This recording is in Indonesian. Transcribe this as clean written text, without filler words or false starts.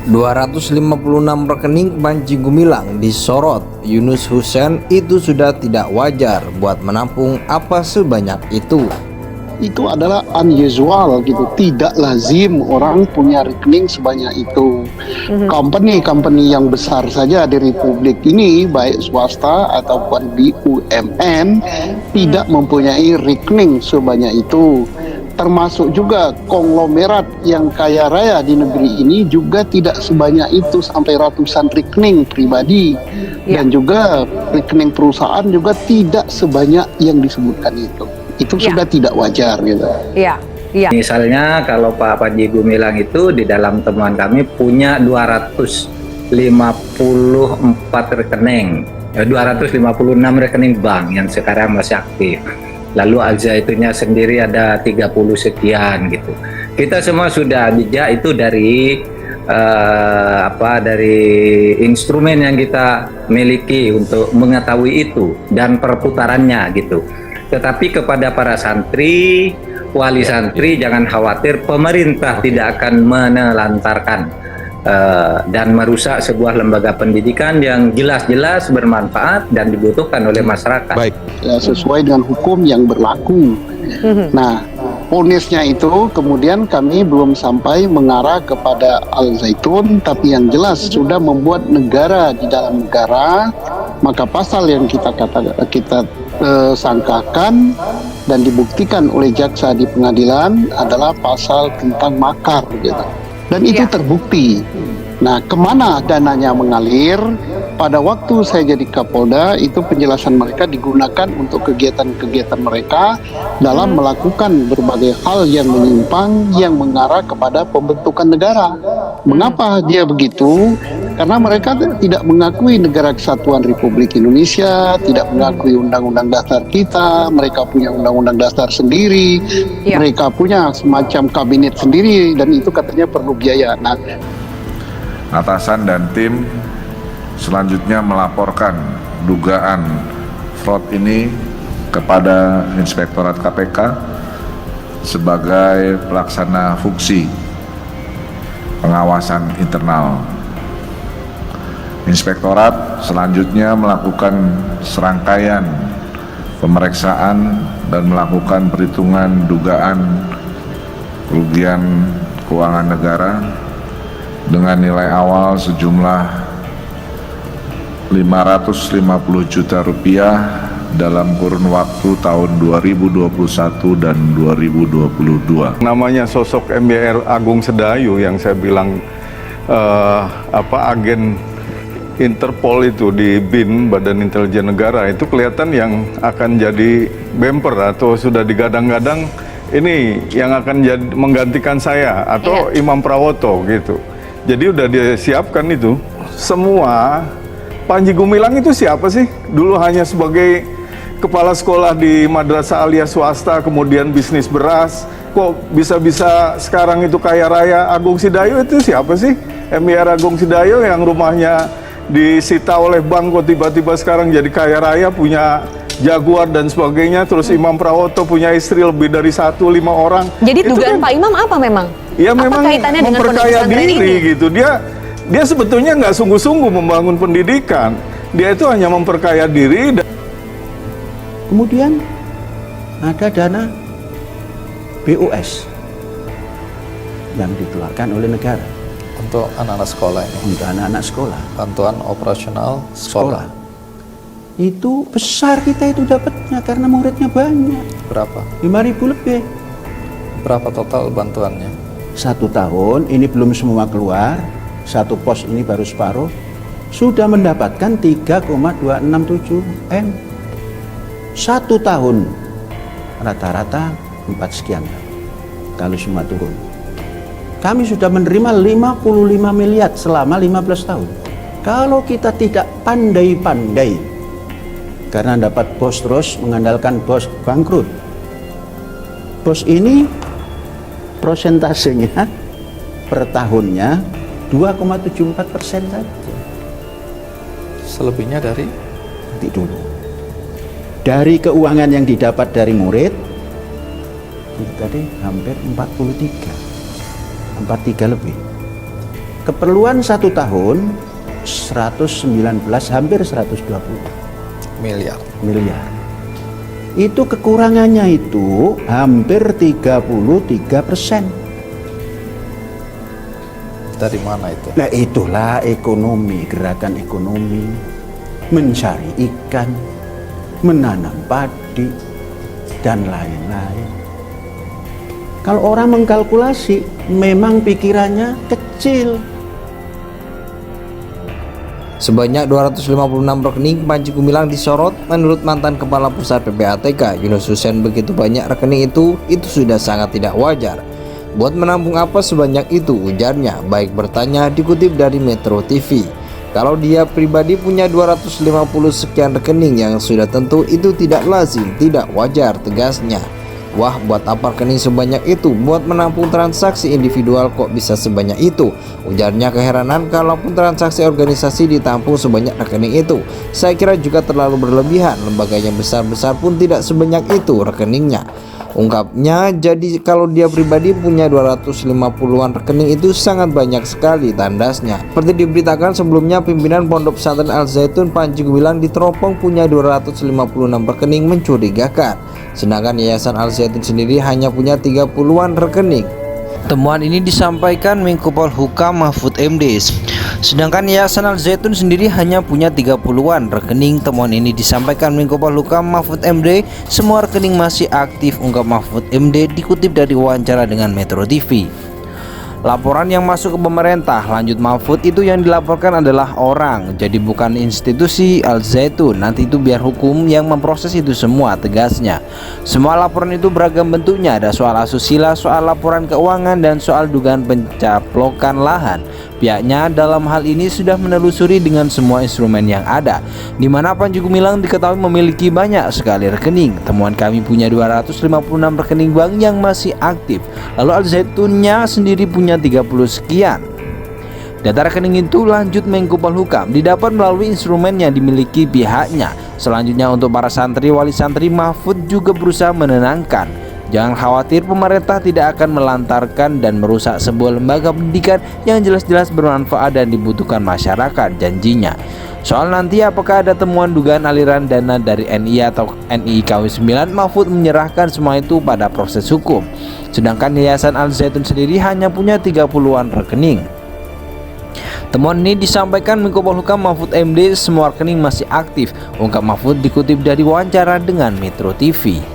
256 rekening Panji Gumilang disorot. Yunus Hussein itu sudah tidak wajar buat menampung apa sebanyak itu. Itu adalah unusual gitu, tidak lazim orang punya rekening sebanyak itu. Company yang besar saja di Republik ini, baik swasta ataupun BUMN, tidak mempunyai rekening sebanyak itu. Termasuk juga konglomerat yang kaya raya di negeri ini juga tidak sebanyak itu, sampai ratusan rekening pribadi. Dan juga rekening perusahaan juga tidak sebanyak yang disebutkan itu. Itu sudah tidak wajar gitu. Iya. Misalnya kalau Pak Panji Gumilang itu di dalam temuan kami punya 254 rekening, 256 rekening bank yang sekarang masih aktif. Lalu Al-Zaitunya sendiri ada 30 sekian gitu. Kita semua sudah jejak itu dari dari instrumen yang kita miliki untuk mengetahui itu dan perputarannya gitu. Tetapi kepada para santri, wali santri, jangan khawatir, pemerintah tidak akan menelantarkan dan merusak sebuah lembaga pendidikan yang jelas-jelas bermanfaat dan dibutuhkan oleh masyarakat. Baik. Ya, sesuai dengan hukum yang berlaku. Nah, ponisnya itu kemudian kami belum sampai mengarah kepada Al-Zaitun, tapi yang jelas sudah membuat negara di dalam negara, maka pasal yang kita sangkakan dan dibuktikan oleh jaksa di pengadilan adalah pasal tentang makar gitu. Dan itu terbukti. Nah, kemana dananya mengalir? Pada waktu saya jadi Kapolda, itu penjelasan mereka digunakan untuk kegiatan-kegiatan mereka dalam melakukan berbagai hal yang menyimpang yang mengarah kepada pembentukan negara. Mengapa dia begitu? Karena mereka tidak mengakui negara kesatuan Republik Indonesia, tidak mengakui undang-undang dasar kita, mereka punya undang-undang dasar sendiri, mereka punya semacam kabinet sendiri, dan itu katanya perlu biaya. Nah, atasan dan tim selanjutnya melaporkan dugaan fraud ini kepada Inspektorat KPK sebagai pelaksana fungsi pengawasan internal. Inspektorat selanjutnya melakukan serangkaian pemeriksaan dan melakukan perhitungan dugaan kerugian keuangan negara dengan nilai awal sejumlah 550 juta rupiah dalam kurun waktu tahun 2021 dan 2022. Namanya sosok MYR Agung Sedayu yang saya bilang agen Interpol itu di BIN, Badan Intelijen Negara, itu kelihatan yang akan jadi bumper atau sudah digadang-gadang ini yang akan menggantikan saya atau Imam Prawoto gitu. Jadi udah disiapkan itu semua. Panji Gumilang itu siapa sih? Dulu hanya sebagai kepala sekolah di madrasah alia swasta, kemudian bisnis beras. Kok bisa-bisa sekarang itu kaya raya? Agung Sedayu itu siapa sih? MYR Agung Sedayu yang rumahnya disita oleh bank, kok tiba-tiba sekarang jadi kaya raya, punya Jaguar dan sebagainya. Terus Imam Prawoto punya istri lebih dari 1, 5 orang. Jadi itu dugaan kan, Pak Imam apa memang? Ya apa memang kaitannya dengan memperkaya diri ini? gitu. Dia sebetulnya nggak sungguh-sungguh membangun pendidikan. Dia itu hanya memperkaya diri. Kemudian ada dana BOS yang dikeluarkan oleh negara untuk anak-anak sekolah ini. Untuk anak-anak sekolah. Bantuan operasional sekolah. Itu besar kita itu dapatnya karena muridnya banyak. Berapa? 5.000 lebih. Berapa total bantuannya? 1 tahun ini belum semua keluar. 1 pos ini baru separuh, sudah mendapatkan 3,267 M. 1 tahun rata-rata 4 sekian kalau semua turun. Kami sudah menerima 55 miliar selama 15 tahun. Kalau kita tidak pandai-pandai, karena dapat bos terus mengandalkan bos bangkrut. Bos ini prosentasenya per tahunnya 2,74% saja. Selebihnya dari? Nanti dulu. Dari keuangan yang didapat dari murid, itu tadi hampir 43 lebih. Keperluan 1 tahun 119, hampir 120 Miliar. miliar. Itu kekurangannya itu hampir 33%. Dari mana itu? Nah itulah ekonomi, gerakan ekonomi, mencari ikan, menanam padi, dan lain-lain. Kalau orang mengkalkulasi, memang pikirannya kecil. Sebanyak 256 rekening Panji Gumilang disorot. Menurut mantan Kepala Pusat PPATK Yunus Hussein, begitu banyak rekening itu sudah sangat tidak wajar. Buat menampung apa sebanyak itu, ujarnya. Baik bertanya, dikutip dari Metro TV. Kalau dia pribadi punya 250 sekian rekening yang sudah tentu itu tidak lazim, tidak wajar, tegasnya. Wah, buat apa rekening sebanyak itu? Buat menampung transaksi individual kok bisa sebanyak itu? Ujarnya keheranan, kalaupun transaksi organisasi ditampung sebanyak rekening itu, saya kira juga terlalu berlebihan. Lembaganya besar-besar pun tidak sebanyak itu rekeningnya, ungkapnya. Jadi kalau dia pribadi punya 250-an rekening itu sangat banyak sekali, tandasnya. Seperti diberitakan sebelumnya, pimpinan Pondok Pesantren Al Zaitun Panji Gumilang diteropong punya 256 rekening mencurigakan. Sedangkan Yayasan Al Zaitun sendiri hanya punya 30-an rekening. Temuan ini disampaikan Menko Polhukam Mahfud MD. Sedangkan Yayasan Al Zaitun sendiri hanya punya 30-an rekening. Temuan ini disampaikan Menko Polhukam Mahfud MD. Semua rekening masih aktif, ungkap Mahfud MD, dikutip dari wawancara dengan Metro TV. Laporan yang masuk ke pemerintah, lanjut Mahfud, itu yang dilaporkan adalah orang, jadi bukan institusi Al Zaitun. Nanti itu biar hukum yang memproses itu semua, tegasnya. Semua laporan itu beragam bentuknya, ada soal asusila, soal laporan keuangan, dan soal dugaan pencaplokan lahan. Pihaknya dalam hal ini sudah menelusuri dengan semua instrumen yang ada, di mana Panji Gumilang diketahui memiliki banyak sekali rekening. Temuan kami punya 256 rekening bank yang masih aktif, lalu Al Zaitunnya sendiri punya 30 sekian. Data rekening itu, lanjut Menko Polhukam, didapat melalui instrumen yang dimiliki pihaknya. Selanjutnya untuk para santri wali santri, Mahfud juga berusaha menenangkan. Jangan khawatir, pemerintah tidak akan melantarkan dan merusak sebuah lembaga pendidikan yang jelas-jelas bermanfaat dan dibutuhkan masyarakat, janjinya. Soal nanti apakah ada temuan dugaan aliran dana dari NI atau NI KW9, Mahfud menyerahkan semua itu pada proses hukum. Sedangkan Yayasan Al Zaitun sendiri hanya punya 30-an rekening. Temuan ini disampaikan Menko Polhukam Mahfud MD. Semua rekening masih aktif, ungkap Mahfud, dikutip dari wawancara dengan Metro TV.